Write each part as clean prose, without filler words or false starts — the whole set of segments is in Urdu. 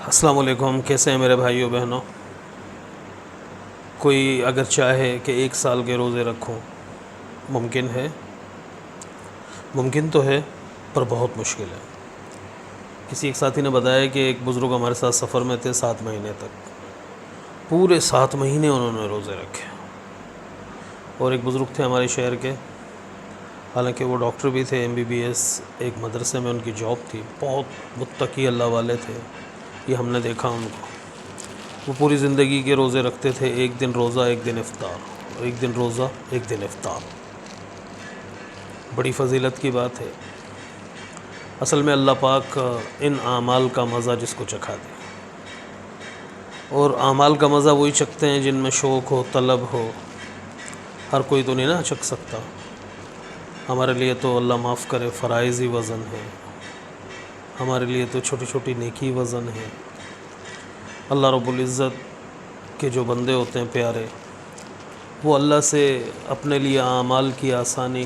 السلام علیکم، کیسے ہیں میرے بھائیوں بہنوں؟ کوئی اگر چاہے کہ 1 سال کے روزے رکھوں، ممکن ہے؟ ممکن تو ہے پر بہت مشکل ہے۔ کسی ایک ساتھی نے بتایا کہ ایک بزرگ ہمارے ساتھ سفر میں تھے 7 مہینے تک، پورے 7 مہینے انہوں نے روزے رکھے۔ اور ایک بزرگ تھے ہمارے شہر کے، حالانکہ وہ ڈاکٹر بھی تھے، MBBS، ایک مدرسے میں ان کی جاب تھی، بہت متقی اللہ والے تھے، یہ ہم نے دیکھا ان کو۔ وہ پوری زندگی کے روزے رکھتے تھے، 1 دن روزہ 1 دن افطار، اور 1 دن روزہ 1 دن افطار۔ بڑی فضیلت کی بات ہے۔ اصل میں اللہ پاک ان اعمال کا مزہ جس کو چکھا دے، اور اعمال کا مزہ وہی چکھتے ہیں جن میں شوق ہو، طلب ہو۔ ہر کوئی تو نہیں نا چکھ سکتا۔ ہمارے لیے تو اللہ معاف کرے فرائض ہی وزن ہے، ہمارے لیے تو چھوٹی چھوٹی نیکی وزن ہے۔ اللہ رب العزت کے جو بندے ہوتے ہیں پیارے، وہ اللہ سے اپنے لیے اعمال کی آسانی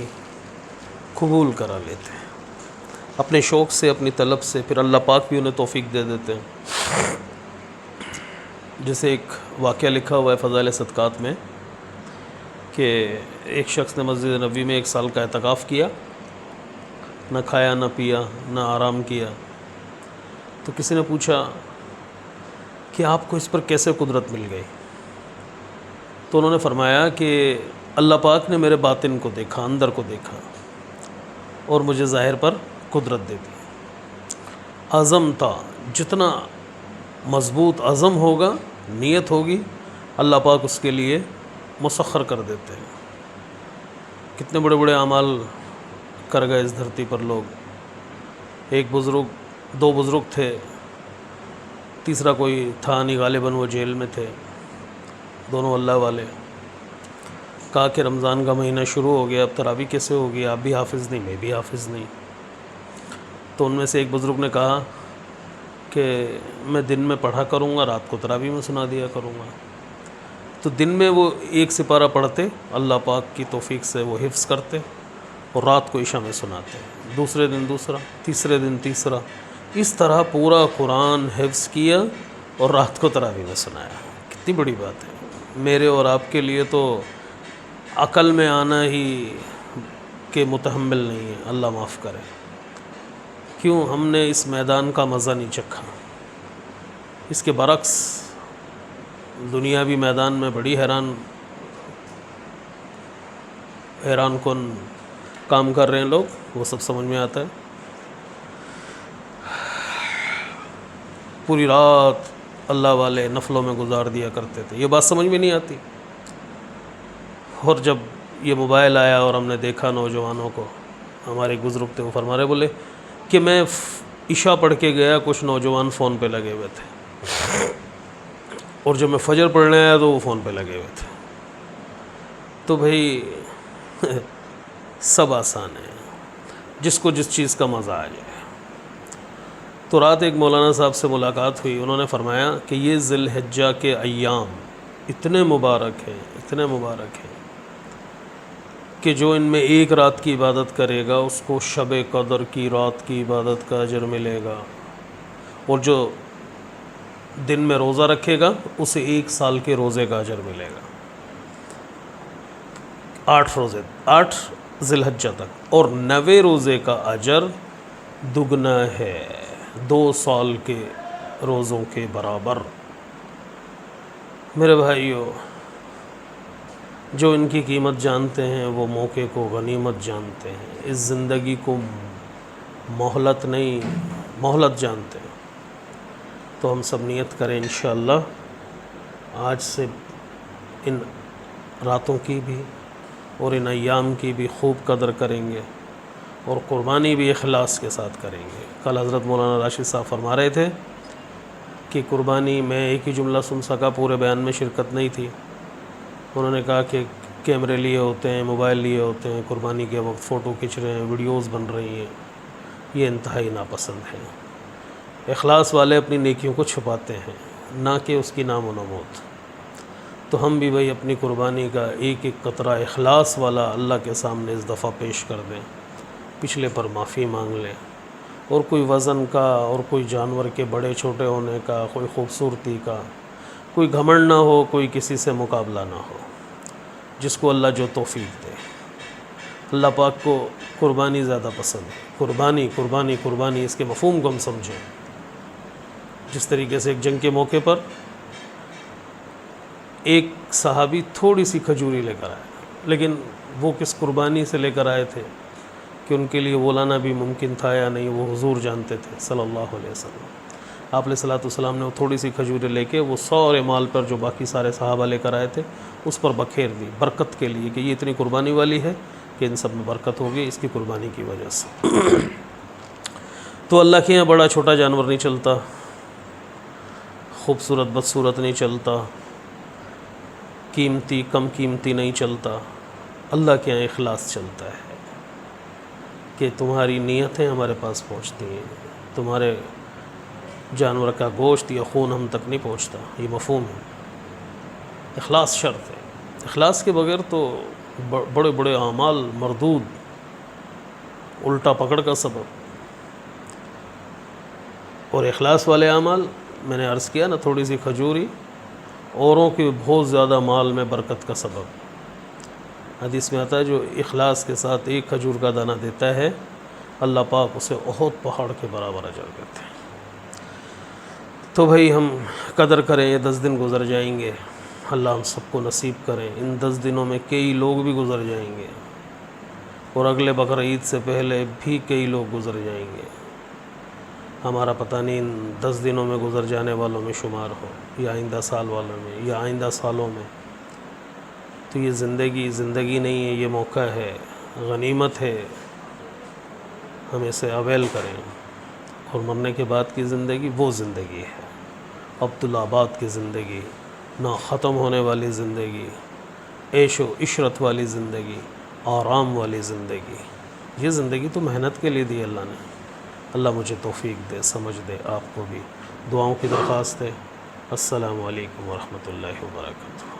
قبول کرا لیتے ہیں، اپنے شوق سے، اپنی طلب سے، پھر اللہ پاک بھی انہیں توفیق دے دیتے ہیں۔ جیسے ایک واقعہ لکھا ہوا ہے فضائل صدقات میں کہ ایک شخص نے مسجد نبوی میں 1 سال کا اعتکاف کیا، نہ کھایا نہ پیا نہ آرام کیا۔ تو کسی نے پوچھا کہ آپ کو اس پر کیسے قدرت مل گئی؟ تو انہوں نے فرمایا کہ اللہ پاک نے میرے باطن کو دیکھا، اندر کو دیکھا، اور مجھے ظاہر پر قدرت دے دی۔ عزم تھا، جتنا مضبوط عزم ہوگا، نیت ہوگی، اللہ پاک اس کے لیے مسخر کر دیتے ہیں۔ کتنے بڑے بڑے اعمال کر گئے اس دھرتی پر لوگ۔ ایک بزرگ، 2 بزرگ تھے، تیسرا کوئی تھا نہیں، غالباً وہ جیل میں تھے، دونوں اللہ والے۔ کہا کہ رمضان کا مہینہ شروع ہو گیا، اب تراویح کیسے ہوگی؟ آپ بھی حافظ نہیں، میں بھی حافظ نہیں۔ تو ان میں سے ایک بزرگ نے کہا کہ میں دن میں پڑھا کروں گا، رات کو تراویح میں سنا دیا کروں گا۔ تو دن میں وہ 1 سپارہ پڑھتے، اللہ پاک کی توفیق سے وہ حفظ کرتے، اور رات کو عشاء میں سناتے، دوسرے دن دوسرا، تیسرے دن تیسرا، اس طرح پورا قرآن حفظ کیا اور رات کو تراویح میں سنایا۔ کتنی بڑی بات ہے۔ میرے اور آپ کے لیے تو عقل میں آنا ہی کہ متحمل نہیں ہے، اللہ معاف کرے۔ کیوں ہم نے اس میدان کا مزہ نہیں چکھا؟ اس کے برعکس دنیاوی میدان میں بڑی حیران کن کام کر رہے ہیں لوگ، وہ سب سمجھ میں آتا ہے۔ پوری رات اللہ والے نفلوں میں گزار دیا کرتے تھے، یہ بات سمجھ میں نہیں آتی۔ اور جب یہ موبائل آیا اور ہم نے دیکھا نوجوانوں کو، ہمارے ایک بزرگ تھے، وہ فرما رہے، بولے کہ میں عشاء پڑھ کے گیا، کچھ نوجوان فون پہ لگے ہوئے تھے، اور جب میں فجر پڑھنے آیا تو وہ فون پہ لگے ہوئے تھے۔ تو بھائی سب آسان ہے، جس کو جس چیز کا مزہ آ جائے۔ تو رات ایک مولانا صاحب سے ملاقات ہوئی، انہوں نے فرمایا کہ یہ ذی الحجہ کے ایام اتنے مبارک ہیں، اتنے مبارک ہیں کہ جو ان میں 1 رات کی عبادت کرے گا اس کو شب قدر کی رات کی عبادت کا اجر ملے گا، اور جو دن میں روزہ رکھے گا اسے 1 سال کے روزے کا اجر ملے گا۔ 8 روزے، 8 ذی الحجہ تک، اور 90 روزے کا اجر دگنا ہے، 2 سال کے روزوں کے برابر۔ میرے بھائیو، جو ان کی قیمت جانتے ہیں وہ موقع کو غنیمت جانتے ہیں، اس زندگی کو مہلت نہیں، مہلت جانتے ہیں۔ تو ہم سب نیت کریں انشاءاللہ آج سے ان راتوں کی بھی اور ان ایام کی بھی خوب قدر کریں گے، اور قربانی بھی اخلاص کے ساتھ کریں گے۔ کل حضرت مولانا راشد صاحب فرما رہے تھے کہ قربانی، میں ایک ہی جملہ سن سکا، پورے بیان میں شرکت نہیں تھی۔ انہوں نے کہا کہ کیمرے لیے ہوتے ہیں، موبائل لیے ہوتے ہیں، قربانی کے وقت فوٹو کھنچ رہے ہیں، ویڈیوز بن رہی ہیں، یہ انتہائی ناپسند ہے۔ اخلاص والے اپنی نیکیوں کو چھپاتے ہیں، نہ کہ اس کی نام و نمود۔ تو ہم بھی بھائی اپنی قربانی کا ایک ایک قطرہ اخلاص والا اللہ کے سامنے اس دفعہ پیش کر دیں، پچھلے پر معافی مانگ لیں، اور کوئی وزن کا اور کوئی جانور کے بڑے چھوٹے ہونے کا، کوئی خوبصورتی کا، کوئی گھمنڈ نہ ہو، کوئی کسی سے مقابلہ نہ ہو، جس کو اللہ جو توفیق دے۔ اللہ پاک کو قربانی زیادہ پسند ہے۔ قربانی قربانی قربانی، اس کے مفہوم کو ہم سمجھیں۔ جس طریقے سے ایک جنگ کے موقع پر ایک صحابی تھوڑی سی کھجوری لے کر آئے، لیکن وہ کس قربانی سے لے کر آئے تھے کہ ان کے لیے وہ لانا بھی ممکن تھا یا نہیں، وہ حضور جانتے تھے صلی اللہ علیہ وسلم۔ آپ علیہ الصلوۃ والسلام نے وہ تھوڑی سی کھجوریں لے کے وہ سارے مال پر جو باقی سارے صحابہ لے کر آئے تھے اس پر بکھیر دی، برکت کے لیے کہ یہ اتنی قربانی والی ہے کہ ان سب میں برکت ہوگی اس کی قربانی کی وجہ سے۔ تو اللہ کے یہاں بڑا چھوٹا جانور نہیں چلتا، خوبصورت بدصورت نہیں چلتا، قیمتی کم قیمتی نہیں چلتا۔ اللہ کے یہاں اخلاص چلتا ہے کہ تمہاری نیتیں ہمارے پاس پہنچتی ہیں، تمہارے جانور کا گوشت یا خون ہم تک نہیں پہنچتا، یہ مفہوم ہے۔ اخلاص شرط ہے، اخلاص کے بغیر تو بڑے بڑے اعمال مردود، الٹا پکڑ کا سبب۔ اور اخلاص والے اعمال میں نے عرض کیا نا، تھوڑی سی کھجوری اوروں کے بہت زیادہ مال میں برکت کا سبب۔ حدیث میں آتا ہے جو اخلاص کے ساتھ ایک کھجور کا دانہ دیتا ہے اللہ پاک اسے احد پہاڑ کے برابر اجر دیتے ہیں۔ تو بھائی ہم قدر کریں، یہ 10 دن گزر جائیں گے، اللہ ہم سب کو نصیب کریں۔ ان 10 دنوں میں کئی لوگ بھی گزر جائیں گے اور اگلے بقرعید سے پہلے بھی کئی لوگ گزر جائیں گے، ہمارا پتہ نہیں ان 10 دنوں میں گزر جانے والوں میں شمار ہو یا آئندہ سال والوں میں یا آئندہ سالوں میں۔ تو یہ زندگی نہیں ہے، یہ موقع ہے، غنیمت ہے، ہم اسے اویل کریں۔ اور مرنے کے بعد کی زندگی وہ زندگی ہے، عبدالآباد کی زندگی، نہ ختم ہونے والی زندگی، عیش و عشرت والی زندگی، آرام والی زندگی۔ یہ زندگی تو محنت کے لیے دی اللہ نے۔ اللہ مجھے توفیق دے، سمجھ دے، آپ کو بھی۔ دعاؤں کی درخواست ہے۔ السلام علیکم ورحمۃ اللہ وبرکاتہ۔